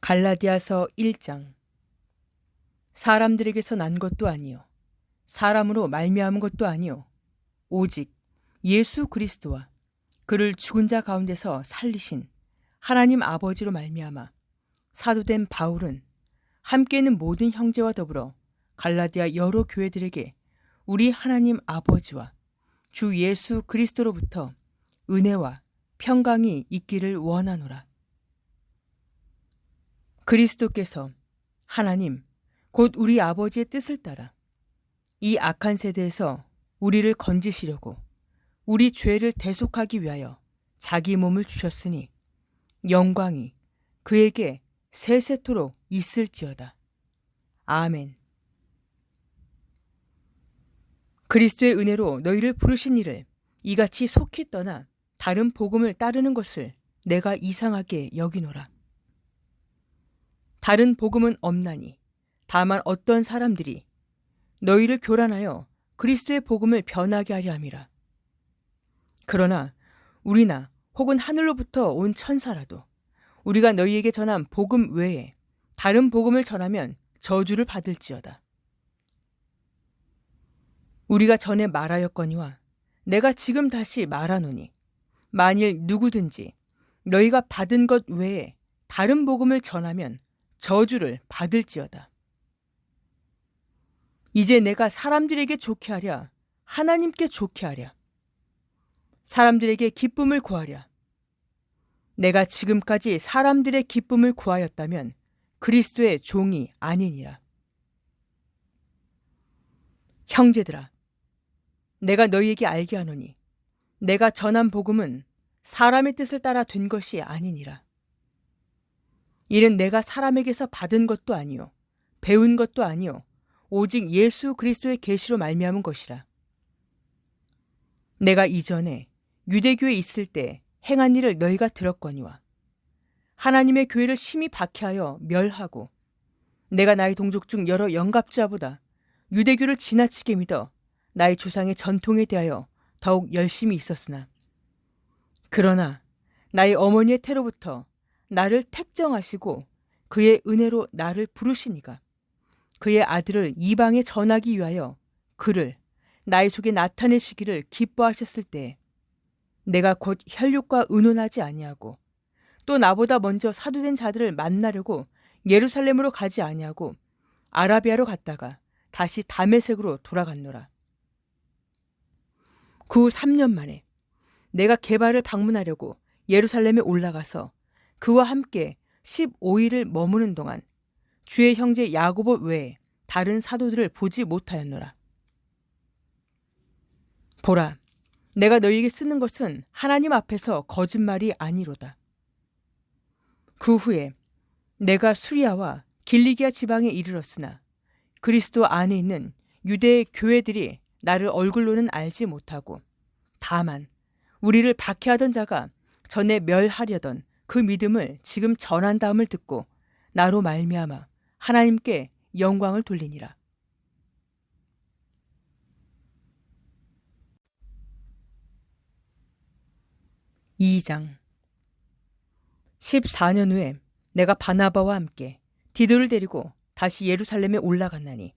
갈라디아서 1장. 사람들에게서 난 것도 아니요 사람으로 말미암은 것도 아니요 오직 예수 그리스도와 그를 죽은 자 가운데서 살리신 하나님 아버지로 말미암아 사도된 바울은 함께 있는 모든 형제와 더불어 갈라디아 여러 교회들에게 우리 하나님 아버지와 주 예수 그리스도로부터 은혜와 평강이 있기를 원하노라. 그리스도께서 하나님 곧 우리 아버지의 뜻을 따라 이 악한 세대에서 우리를 건지시려고 우리 죄를 대속하기 위하여 자기 몸을 주셨으니 영광이 그에게 세세토록 있을지어다. 아멘. 그리스도의 은혜로 너희를 부르신 이를 이같이 속히 떠나 다른 복음을 따르는 것을 내가 이상하게 여기노라. 다른 복음은 없나니 다만 어떤 사람들이 너희를 교란하여 그리스도의 복음을 변하게 하려 함이라. 그러나 우리나 혹은 하늘로부터 온 천사라도 우리가 너희에게 전한 복음 외에 다른 복음을 전하면 저주를 받을지어다. 우리가 전에 말하였거니와 내가 지금 다시 말하노니 만일 누구든지 너희가 받은 것 외에 다른 복음을 전하면 저주를 받을지어다. 이제 내가 사람들에게 좋게 하랴 하나님께 좋게 하랴 사람들에게 기쁨을 구하랴. 내가 지금까지 사람들의 기쁨을 구하였다면 그리스도의 종이 아니니라. 형제들아, 내가 너희에게 알게 하노니 내가 전한 복음은 사람의 뜻을 따라 된 것이 아니니라. 이는 내가 사람에게서 받은 것도 아니요 배운 것도 아니요 오직 예수 그리스도의 계시로 말미암은 것이라. 내가 이전에 유대교에 있을 때 행한 일을 너희가 들었거니와 하나님의 교회를 심히 박해하여 멸하고 내가 나의 동족 중 여러 영갑자보다 유대교를 지나치게 믿어 나의 조상의 전통에 대하여 더욱 열심히 있었으나 그러나 나의 어머니의 태로부터 나를 택정하시고 그의 은혜로 나를 부르시니가 그의 아들을 이방에 전하기 위하여 그를 나의 속에 나타내시기를 기뻐하셨을 때에 내가 곧 혈육과 의논하지 아니하고 또 나보다 먼저 사도된 자들을 만나려고 예루살렘으로 가지 아니하고 아라비아로 갔다가 다시 다메섹으로 돌아갔노라. 그 3년 만에 내가 게바를 방문하려고 예루살렘에 올라가서 그와 함께 15일을 머무는 동안 주의 형제 야고보 외에 다른 사도들을 보지 못하였노라. 보라, 내가 너희에게 쓰는 것은 하나님 앞에서 거짓말이 아니로다. 그 후에 내가 수리아와 길리기아 지방에 이르렀으나 그리스도 안에 있는 유대의 교회들이 나를 얼굴로는 알지 못하고 다만 우리를 박해하던 자가 전에 멸하려던 그 믿음을 지금 전한다음을 듣고 나로 말미암아 하나님께 영광을 돌리니라. (2장) 14년 후에 내가 바나바와 함께 디도를 데리고 다시 예루살렘에 올라갔나니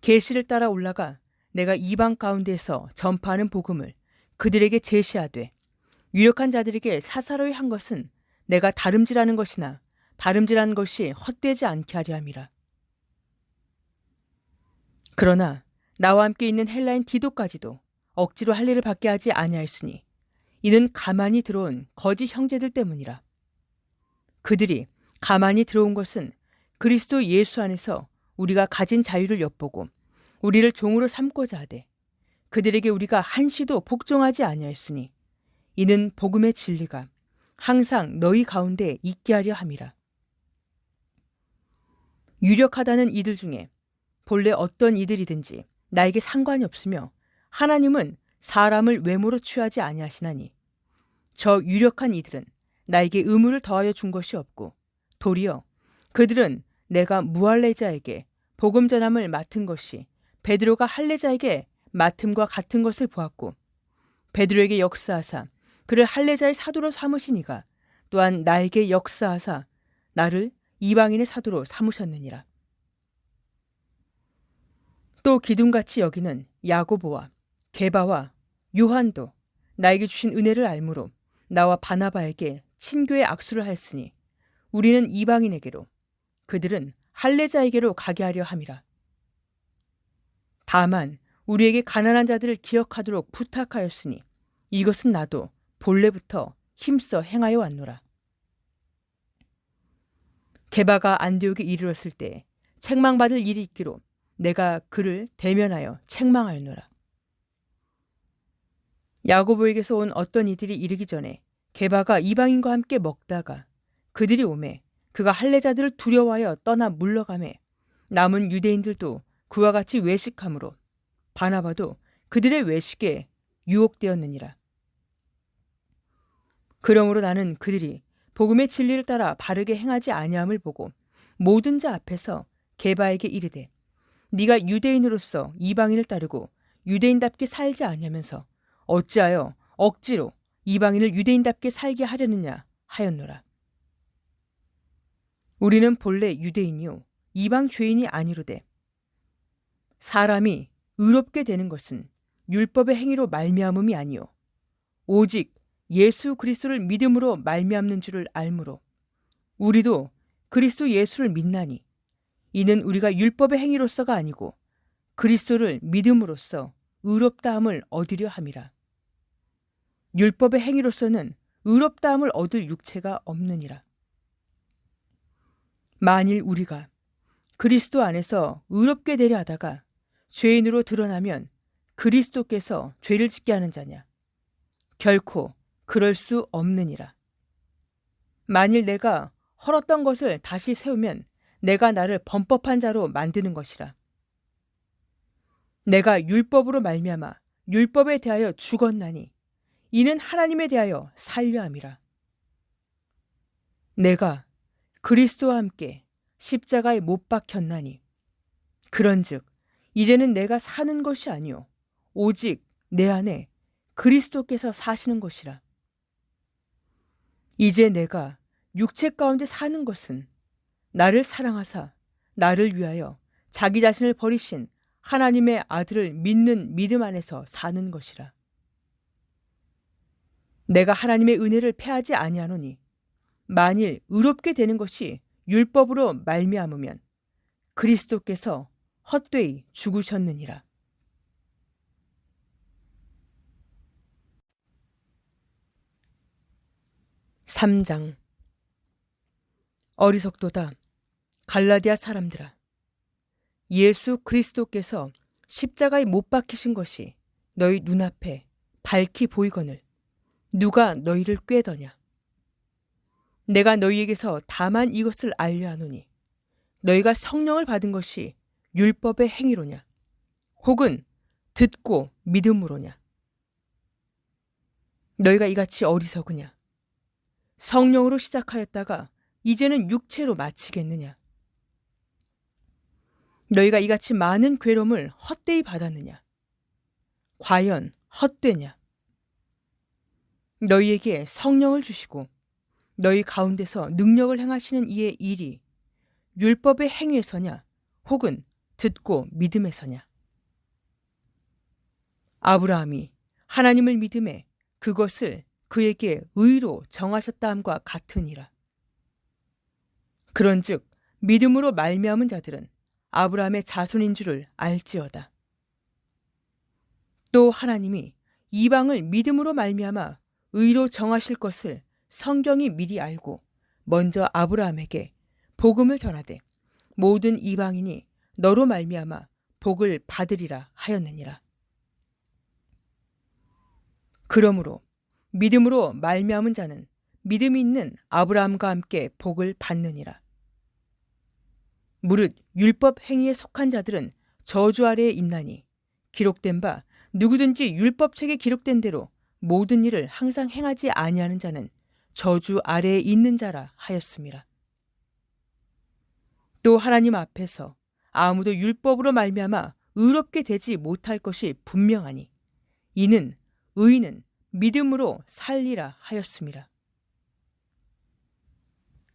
계시를 따라 올라가 내가 이방 가운데에서 전파하는 복음을 그들에게 제시하되 유력한 자들에게 사사로이 한 것은 내가 다름질하는 것이나 다름질한 것이 헛되지 않게 하려 함이라. 그러나 나와 함께 있는 헬라인 디도까지도 억지로 할 일을 받게 하지 아니하였으니 이는 가만히 들어온 거짓 형제들 때문이라. 그들이 가만히 들어온 것은 그리스도 예수 안에서 우리가 가진 자유를 엿보고 우리를 종으로 삼고자 하되 그들에게 우리가 한시도 복종하지 아니하였으니 이는 복음의 진리가 항상 너희 가운데 있게 하려 함이라. 유력하다는 이들 중에 본래 어떤 이들이든지 나에게 상관이 없으며 하나님은 사람을 외모로 취하지 아니하시나니 저 유력한 이들은 나에게 의무를 더하여 준 것이 없고 도리어 그들은 내가 무할례자에게 복음 전함을 맡은 것이 베드로가 할례자에게 맡음과 같은 것을 보았고 베드로에게 역사하사 그를 할례자의 사도로 삼으시니가 또한 나에게 역사하사 나를 이방인의 사도로 삼으셨느니라. 또 기둥같이 여기는 야고보와 게바와 요한도 나에게 주신 은혜를 알므로 나와 바나바에게 친교의 악수를 하였으니 우리는 이방인에게로 그들은 할례자에게로 가게 하려 함이라. 다만 우리에게 가난한 자들을 기억하도록 부탁하였으니 이것은 나도 본래부터 힘써 행하여 왔노라. 게바가 안디옥에 이르렀을 때 책망받을 일이 있기로 내가 그를 대면하여 책망하였노라. 야고보에게서 온 어떤 이들이 이르기 전에 게바가 이방인과 함께 먹다가 그들이 오매 그가 할례자들을 두려워하여 떠나 물러가매 남은 유대인들도 그와 같이 외식함으로 바나바도 그들의 외식에 유혹되었느니라. 그러므로 나는 그들이 복음의 진리를 따라 바르게 행하지 아니함을 보고 모든 자 앞에서 게바에게 이르되 네가 유대인으로서 이방인을 따르고 유대인답게 살지 아니하면서 어찌하여 억지로 이방인을 유대인답게 살게 하려느냐 하였노라. 우리는 본래 유대인이요 이방 죄인이 아니로되 사람이 의롭게 되는 것은 율법의 행위로 말미암음이 아니요 오직 예수 그리스도를 믿음으로 말미암는 줄을 알므로 우리도 그리스도 예수를 믿나니 이는 우리가 율법의 행위로서가 아니고 그리스도를 믿음으로써 의롭다함을 얻으려 함이라. 율법의 행위로서는 의롭다함을 얻을 육체가 없느니라. 만일 우리가 그리스도 안에서 의롭게 되려 하다가 죄인으로 드러나면 그리스도께서 죄를 짓게 하는 자냐? 결코 그럴 수 없느니라. 만일 내가 헐었던 것을 다시 세우면 내가 나를 범법한 자로 만드는 것이라. 내가 율법으로 말미암아 율법에 대하여 죽었나니 이는 하나님에 대하여 살려 함이라. 내가 그리스도와 함께 십자가에 못 박혔나니 그런즉 이제는 내가 사는 것이 아니요 오직 내 안에 그리스도께서 사시는 것이라. 이제 내가 육체 가운데 사는 것은 나를 사랑하사 나를 위하여 자기 자신을 버리신 하나님의 아들을 믿는 믿음 안에서 사는 것이라. 내가 하나님의 은혜를 패하지 아니하노니 만일 의롭게 되는 것이 율법으로 말미암으면 그리스도께서 헛되이 죽으셨느니라. (3장) 어리석도다 갈라디아 사람들아, 예수 그리스도께서 십자가에 못 박히신 것이 너희 눈앞에 밝히 보이거늘 누가 너희를 꾀더냐? 내가 너희에게서 다만 이것을 알려 하노니 너희가 성령을 받은 것이 율법의 행위로냐? 혹은 듣고 믿음으로냐? 너희가 이같이 어리석으냐? 성령으로 시작하였다가 이제는 육체로 마치겠느냐? 너희가 이같이 많은 괴로움을 헛되이 받았느냐? 과연 헛되냐? 너희에게 성령을 주시고 너희 가운데서 능력을 행하시는 이의 일이 율법의 행위에서냐? 혹은 듣고 믿음에서냐? 아브라함이 하나님을 믿음에 그것을 그에게 의로 정하셨다함과 같으니라. 그런즉 믿음으로 말미암은 자들은 아브라함의 자손인 줄을 알지어다. 또 하나님이 이방을 믿음으로 말미암아 의로 정하실 것을 성경이 미리 알고 먼저 아브라함에게 복음을 전하되 모든 이방인이 너로 말미암아 복을 받으리라 하였느니라. 그러므로 믿음으로 말미암은 자는 믿음이 있는 아브라함과 함께 복을 받느니라. 무릇 율법 행위에 속한 자들은 저주 아래에 있나니 기록된 바 누구든지 율법책에 기록된 대로 모든 일을 항상 행하지 아니하는 자는 저주 아래에 있는 자라 하였음이라. 또 하나님 앞에서 아무도 율법으로 말미암아 의롭게 되지 못할 것이 분명하니 이는 의인은 믿음으로 살리라 하였음이라.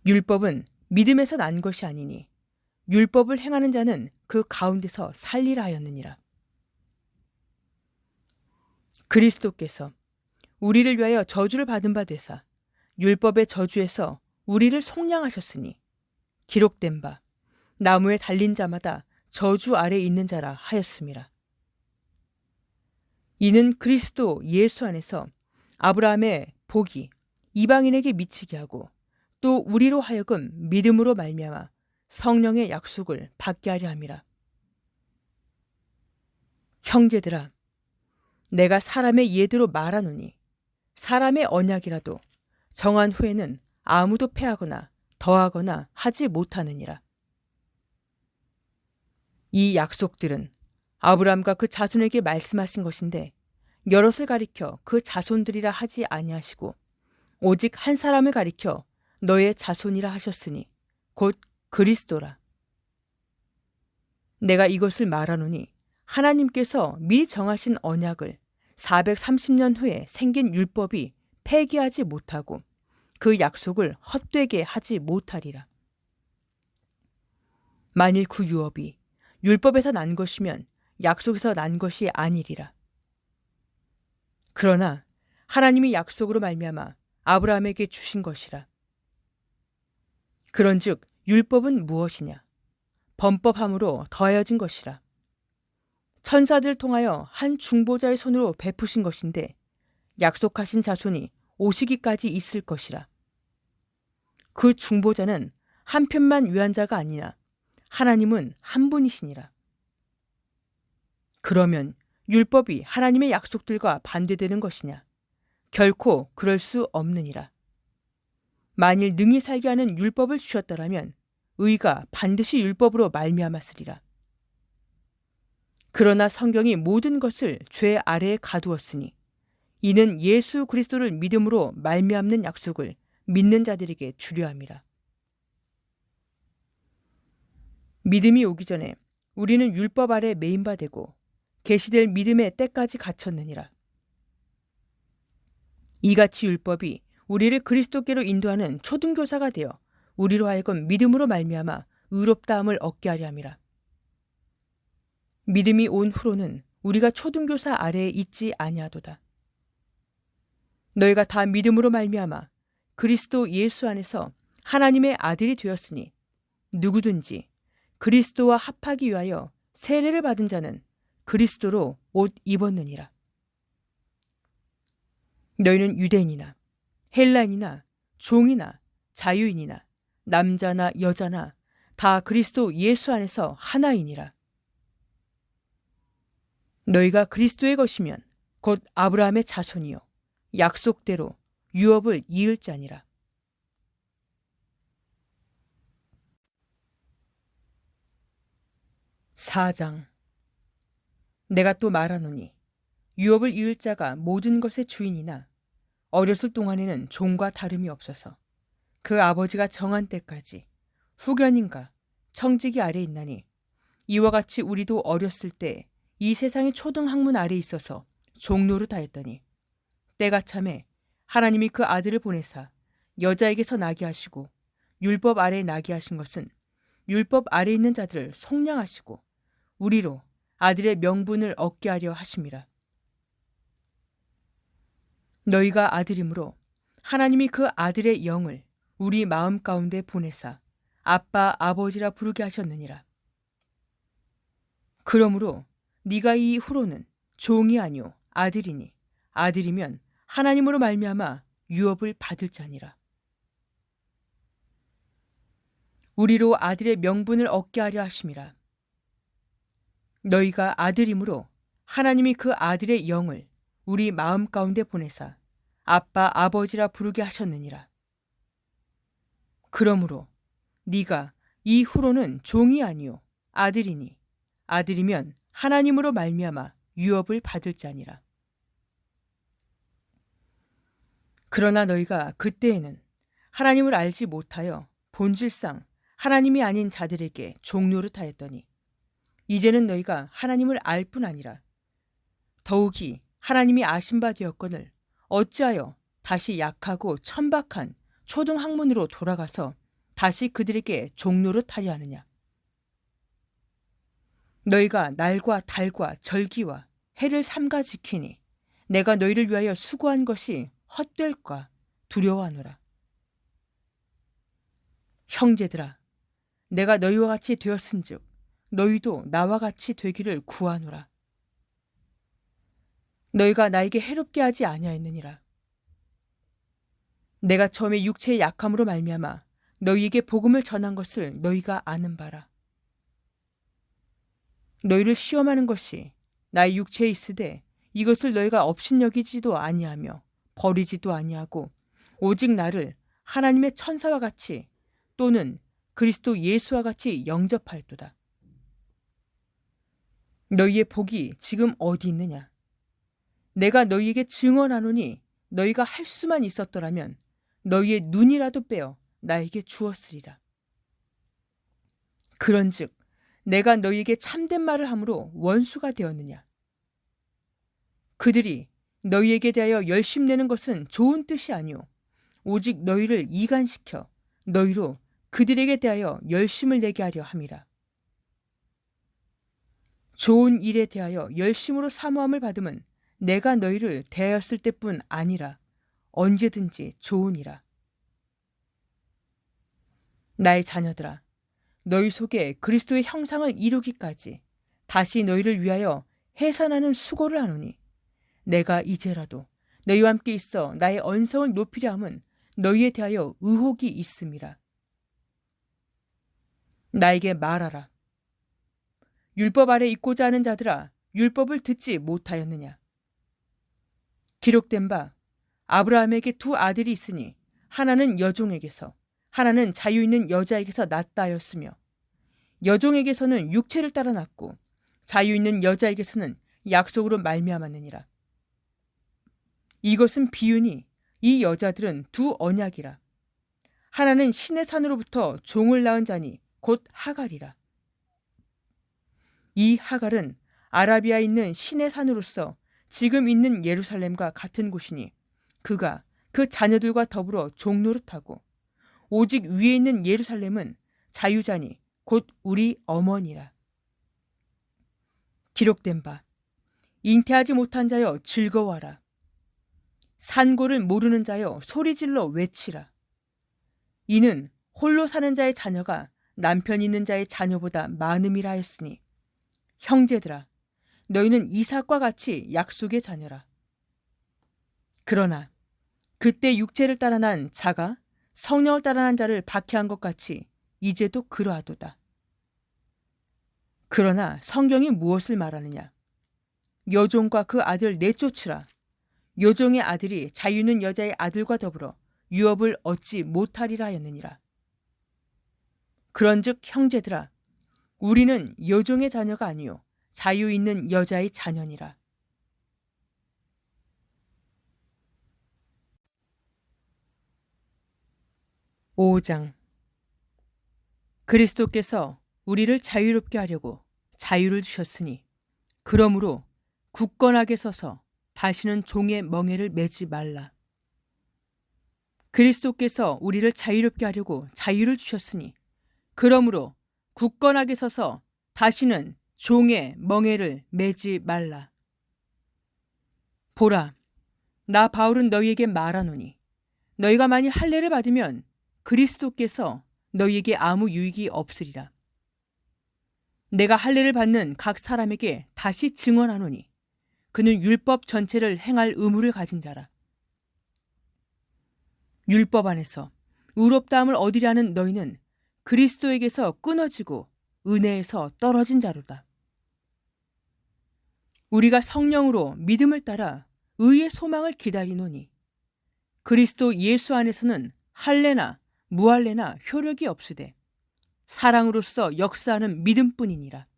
율법은 믿음에서 난 것이 아니니 율법을 행하는 자는 그 가운데서 살리라 하였느니라. 그리스도께서 우리를 위하여 저주를 받은 바 되사 율법의 저주에서 우리를 속량하셨으니 기록된 바 나무에 달린 자마다 저주 아래 있는 자라 하였음이라. 이는 그리스도 예수 안에서 아브라함의 복이 이방인에게 미치게 하고 또 우리로 하여금 믿음으로 말미암아 성령의 약속을 받게 하려 함이라. 형제들아, 내가 사람의 예대로 말하노니 사람의 언약이라도 정한 후에는 아무도 패하거나 더하거나 하지 못하느니라. 이 약속들은 아브라함과 그 자손에게 말씀하신 것인데 여럿을 가리켜 그 자손들이라 하지 아니하시고 오직 한 사람을 가리켜 너의 자손이라 하셨으니 곧 그리스도라. 내가 이것을 말하노니 하나님께서 미리 정하신 언약을 430년 후에 생긴 율법이 폐기하지 못하고 그 약속을 헛되게 하지 못하리라. 만일 그 유업이 율법에서 난 것이면 약속에서 난 것이 아니리라. 그러나 하나님이 약속으로 말미암아 아브라함에게 주신 것이라. 그런즉 율법은 무엇이냐? 범법함으로 더하여진 것이라. 천사들 통하여 한 중보자의 손으로 베푸신 것인데 약속하신 자손이 오시기까지 있을 것이라. 그 중보자는 한 편만 위한 자가 아니라 하나님은 한 분이시니라. 그러면 율법이 하나님의 약속들과 반대되는 것이냐? 결코 그럴 수 없느니라. 만일 능히 살게 하는 율법을 주셨더라면 의가 반드시 율법으로 말미암았으리라. 그러나 성경이 모든 것을 죄 아래에 가두었으니 이는 예수 그리스도를 믿음으로 말미암는 약속을 믿는 자들에게 주려 함이라. 믿음이 오기 전에 우리는 율법 아래 매인 바 되고 계시될 믿음의 때까지 갇혔느니라. 이같이 율법이 우리를 그리스도께로 인도하는 초등교사가 되어 우리로 하여금 믿음으로 말미암아 의롭다함을 얻게 하려 함이라. 믿음이 온 후로는 우리가 초등교사 아래에 있지 아니하도다. 너희가 다 믿음으로 말미암아 그리스도 예수 안에서 하나님의 아들이 되었으니 누구든지 그리스도와 합하기 위하여 세례를 받은 자는 그리스도로 옷 입었느니라. 너희는 유대인이나 헬라인이나 종이나 자유인이나 남자나 여자나 다 그리스도 예수 안에서 하나이니라. 너희가 그리스도의 것이면 곧 아브라함의 자손이요 약속대로 유업을 이을 자니라. 4장. 내가 또 말하노니 유업을 이을 자가 모든 것의 주인이나 어렸을 동안에는 종과 다름이 없어서 그 아버지가 정한 때까지 후견인가 청지기 아래 있나니 이와 같이 우리도 어렸을 때 이 세상의 초등학문 아래 있어서 종노릇하였더니 때가 참에 하나님이 그 아들을 보내사 여자에게서 나게 하시고 율법 아래에 나게 하신 것은 율법 아래 있는 자들을 속량하시고 우리로 아들의 명분을 얻게 하려 하심이라. 너희가 아들이므로 하나님이 그 아들의 영을 우리 마음 가운데 보내사 아빠 아버지라 부르게 하셨느니라. 그러므로 네가 이 후로는 종이 아니오 아들이니 아들이면 하나님으로 말미암아 유업을 받을 자니라. 우리로 아들의 명분을 얻게 하려 하심이라. 너희가 아들이므로 하나님이 그 아들의 영을 우리 마음 가운데 보내사 아빠 아버지라 부르게 하셨느니라. 그러므로 네가 이 후로는 종이 아니오 아들이니 아들이면 하나님으로 말미암아 유업을 받을 자니라. 그러나 너희가 그때에는 하나님을 알지 못하여 본질상 하나님이 아닌 자들에게 종노릇하였더니 이제는 너희가 하나님을 알 뿐 아니라 더욱이 하나님이 아신 바 되었거늘 어찌하여 다시 약하고 천박한 초등학문으로 돌아가서 다시 그들에게 종노릇 하려 하느냐? 너희가 날과 달과 절기와 해를 삼가 지키니 내가 너희를 위하여 수고한 것이 헛될까 두려워하노라. 형제들아, 내가 너희와 같이 되었은즉 너희도 나와 같이 되기를 구하노라. 너희가 나에게 해롭게 하지 아니하였느니라. 내가 처음에 육체의 약함으로 말미암아 너희에게 복음을 전한 것을 너희가 아는 바라. 너희를 시험하는 것이 나의 육체에 있으되 이것을 너희가 업신여기지도 아니하며 버리지도 아니하고 오직 나를 하나님의 천사와 같이 또는 그리스도 예수와 같이 영접하였도다. 너희의 복이 지금 어디 있느냐? 내가 너희에게 증언하노니 너희가 할 수만 있었더라면 너희의 눈이라도 빼어 나에게 주었으리라. 그런즉 내가 너희에게 참된 말을 함으로 원수가 되었느냐? 그들이 너희에게 대하여 열심내는 것은 좋은 뜻이 아니오 오직 너희를 이간시켜 너희로 그들에게 대하여 열심을 내게 하려 함이라. 좋은 일에 대하여 열심으로 사모함을 받음은 내가 너희를 대하였을 때뿐 아니라 언제든지 좋으니라. 나의 자녀들아, 너희 속에 그리스도의 형상을 이루기까지 다시 너희를 위하여 해산하는 수고를 하노니 내가 이제라도 너희와 함께 있어 나의 언성을 높이려 함은 너희에 대하여 의혹이 있음이라. 나에게 말하라. 율법 아래 있고자 하는 자들아, 율법을 듣지 못하였느냐? 기록된 바 아브라함에게 두 아들이 있으니 하나는 여종에게서 하나는 자유 있는 여자에게서 낳았다 하였으며 여종에게서는 육체를 따라 낳고 자유 있는 여자에게서는 약속으로 말미암았느니라. 이것은 비유니 이 여자들은 두 언약이라. 하나는 신의 산으로부터 종을 낳은 자니 곧 하갈이라. 이 하갈은 아라비아에 있는 신의 산으로서 지금 있는 예루살렘과 같은 곳이니 그가 그 자녀들과 더불어 종노릇하고 오직 위에 있는 예루살렘은 자유자니 곧 우리 어머니라. 기록된 바 잉태하지 못한 자여 즐거워하라. 산고를 모르는 자여 소리질러 외치라. 이는 홀로 사는 자의 자녀가 남편 있는 자의 자녀보다 많음이라 했으니 형제들아, 너희는 이삭과 같이 약속의 자녀라. 그러나 그때 육체를 따라 난 자가 성령을 따라 난 자를 박해한 것 같이 이제도 그러하도다. 그러나 성경이 무엇을 말하느냐? 여종과 그 아들 내쫓으라. 여종의 아들이 자유 있는 여자의 아들과 더불어 유업을 얻지 못하리라 하였느니라. 그런즉 형제들아, 우리는 여종의 자녀가 아니요 자유 있는 여자의 자녀니라. (5장) 그리스도께서 우리를 자유롭게 하려고 자유를 주셨으니 그러므로 굳건하게 서서 다시는 종의 멍에를 매지 말라. 그리스도께서 우리를 자유롭게 하려고 자유를 주셨으니 그러므로 굳건하게 서서 다시는 종의 멍에를 매지 말라. 보라, 나 바울은 너희에게 말하노니 너희가 만일 할례를 받으면 그리스도께서 너희에게 아무 유익이 없으리라. 내가 할례를 받는 각 사람에게 다시 증언하노니 그는 율법 전체를 행할 의무를 가진 자라. 율법 안에서 의롭다함을 얻으려는 너희는 그리스도에게서 끊어지고 은혜에서 떨어진 자로다. 우리가 성령으로 믿음을 따라 의의 소망을 기다리노니 그리스도 예수 안에서는 할례나 무할례나 효력이 없으되 사랑으로서 역사하는 믿음뿐이니라.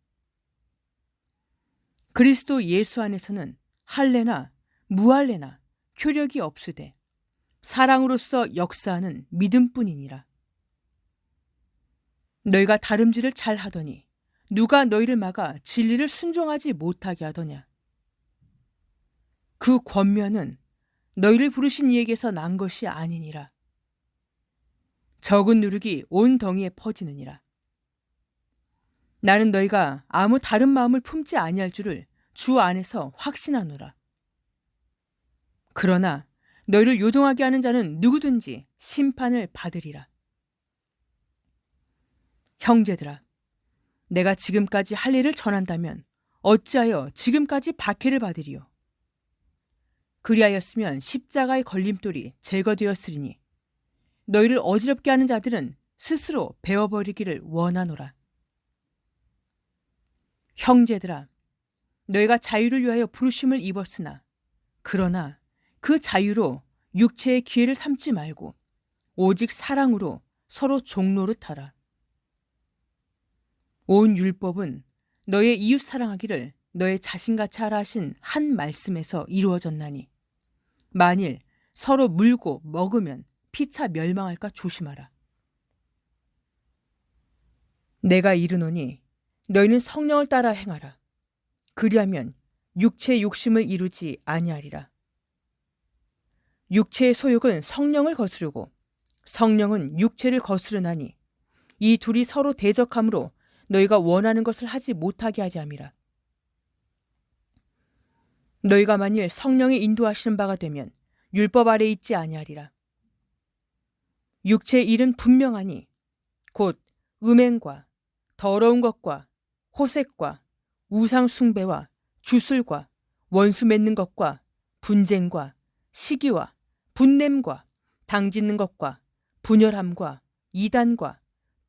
그리스도 예수 안에서는 할례나 무할례나 효력이 없으되 사랑으로서 역사하는 믿음뿐이니라. 너희가 다름질을 잘 하더니 누가 너희를 막아 진리를 순종하지 못하게 하더냐? 그 권면은 너희를 부르신 이에게서 난 것이 아니니라. 적은 누룩이 온 덩이에 퍼지느니라. 나는 너희가 아무 다른 마음을 품지 아니할 줄을 주 안에서 확신하노라. 그러나 너희를 요동하게 하는 자는 누구든지 심판을 받으리라. 형제들아, 내가 지금까지 할 일을 전한다면 어찌하여 지금까지 박해를 받으리요? 그리하였으면 십자가의 걸림돌이 제거되었으리니 너희를 어지럽게 하는 자들은 스스로 베어버리기를 원하노라. 형제들아, 너희가 자유를 위하여 부르심을 입었으나 그러나 그 자유로 육체의 기회를 삼지 말고 오직 사랑으로 서로 종노릇 하라. 온 율법은 너의 이웃 사랑하기를 너의 자신같이 하라 하신 한 말씀에서 이루어졌나니 만일 서로 물고 먹으면 피차 멸망할까 조심하라. 내가 이르노니 너희는 성령을 따라 행하라. 그리하면 육체의 욕심을 이루지 아니하리라. 육체의 소욕은 성령을 거스르고 성령은 육체를 거스르나니 이 둘이 서로 대적함으로 너희가 원하는 것을 하지 못하게 하려 함이라. 너희가 만일 성령의 인도하시는 바가 되면 율법 아래 있지 아니하리라. 육체의 일은 분명하니 곧 음행과 더러운 것과 호색과 우상 숭배와 주술과 원수 맺는 것과 분쟁과 시기와 분냄과 당짓는 것과 분열함과 이단과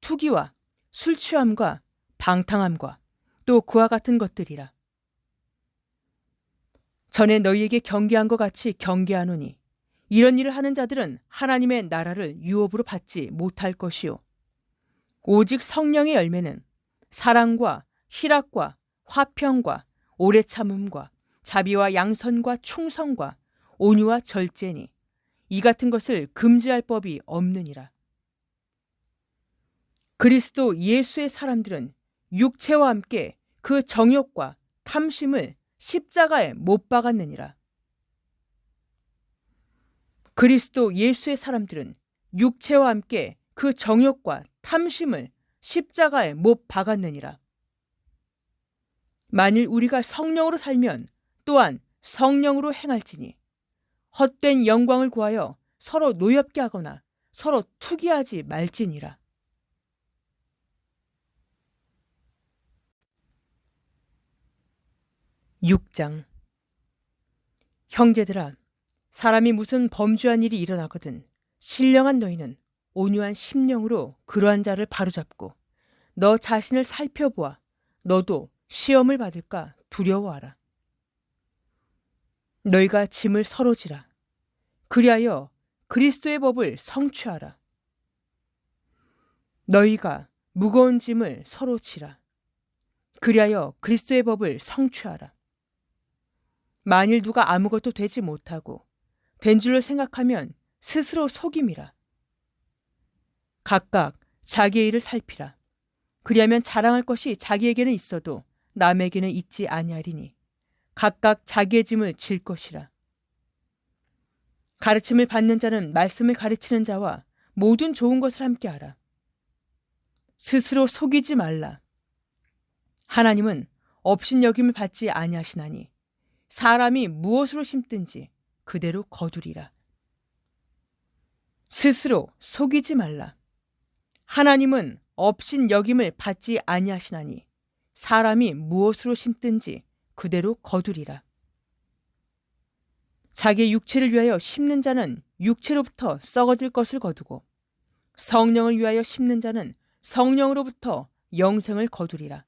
투기와 술 취함과 방탕함과 또 그와 같은 것들이라. 전에 너희에게 경계한 것 같이 경계하노니 이런 일을 하는 자들은 하나님의 나라를 유업으로 받지 못할 것이요 오직 성령의 열매는 사랑과 희락과 화평과 오래 참음과 자비와 양선과 충성과 온유와 절제니 이 같은 것을 금지할 법이 없느니라. 그리스도 예수의 사람들은 육체와 함께 그 정욕과 탐심을 십자가에 못 박았느니라. 그리스도 예수의 사람들은 육체와 함께 그 정욕과 탐심을 십자가에 못 박았느니라. 만일 우리가 성령으로 살면 또한 성령으로 행할지니 헛된 영광을 구하여 서로 노엽게 하거나 서로 투기하지 말지니라. (6장) 형제들아, 사람이 무슨 범죄한 일이 일어나거든 신령한 너희는 온유한 심령으로 그러한 자를 바로잡고 너 자신을 살펴보아 너도 시험을 받을까 두려워하라. 너희가 짐을 서로 지라. 그리하여 그리스도의 법을 성취하라. 너희가 무거운 짐을 서로 지라. 그리하여 그리스도의 법을 성취하라. 만일 누가 아무것도 되지 못하고 된 줄로 생각하면 스스로 속임이라. 각각 자기의 일을 살피라. 그리하면 자랑할 것이 자기에게는 있어도 남에게는 있지 아니하리니 각각 자기의 짐을 질 것이라. 가르침을 받는 자는 말씀을 가르치는 자와 모든 좋은 것을 함께 하라. 스스로 속이지 말라. 하나님은 업신여김을 받지 아니하시나니 사람이 무엇으로 심든지 그대로 거두리라. 스스로 속이지 말라. 하나님은 업신여김을 받지 아니하시나니 사람이 무엇으로 심든지 그대로 거두리라. 자기의 육체를 위하여 심는 자는 육체로부터 썩어질 것을 거두고 성령을 위하여 심는 자는 성령으로부터 영생을 거두리라.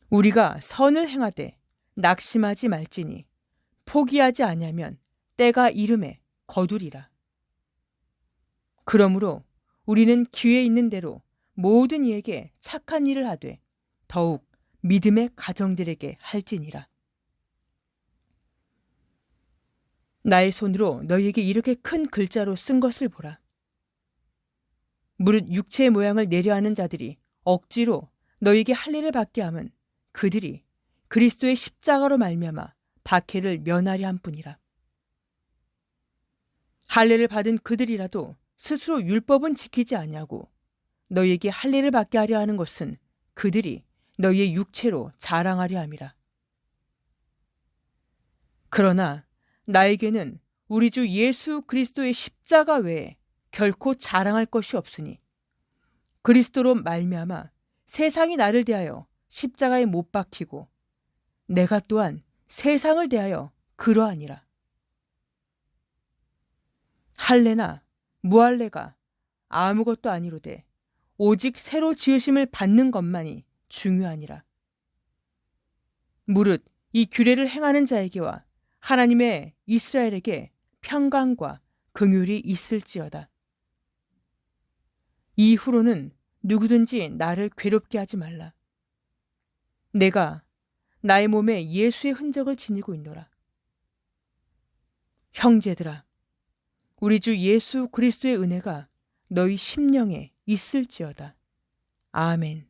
우리가 선을 행하되 낙심하지 말지니 포기하지 아니하면 때가 이름에 거두리라. 그러므로 우리는 기회 있는 대로 모든 이에게 착한 일을 하되 더욱 믿음의 가정들에게 할지니라. 나의 손으로 너희에게 이렇게 큰 글자로 쓴 것을 보라. 무릇 육체의 모양을 내려하는 자들이 억지로 너희에게 할 일을 받게 함은 그들이 그리스도의 십자가로 말미암아 박해를 면하려 함뿐이라. 할례를 받은 그들이라도 스스로 율법은 지키지 아니하고 너희에게 할례를 받게 하려 하는 것은 그들이 너희의 육체로 자랑하려 함이라. 그러나 나에게는 우리 주 예수 그리스도의 십자가 외에 결코 자랑할 것이 없으니 그리스도로 말미암아 세상이 나를 대하여 십자가에 못 박히고 내가 또한 세상을 대하여 그러하니라. 할례나 무할례가 아무것도 아니로되 오직 새로 지으심을 받는 것만이 중요하니라. 무릇 이 규례를 행하는 자에게와 하나님의 이스라엘에게 평강과 긍휼이 있을지어다. 이후로는 누구든지 나를 괴롭게 하지 말라. 내가 나의 몸에 예수의 흔적을 지니고 있노라. 형제들아, 우리 주 예수 그리스도의 은혜가 너희 심령에 있을지어다. 아멘.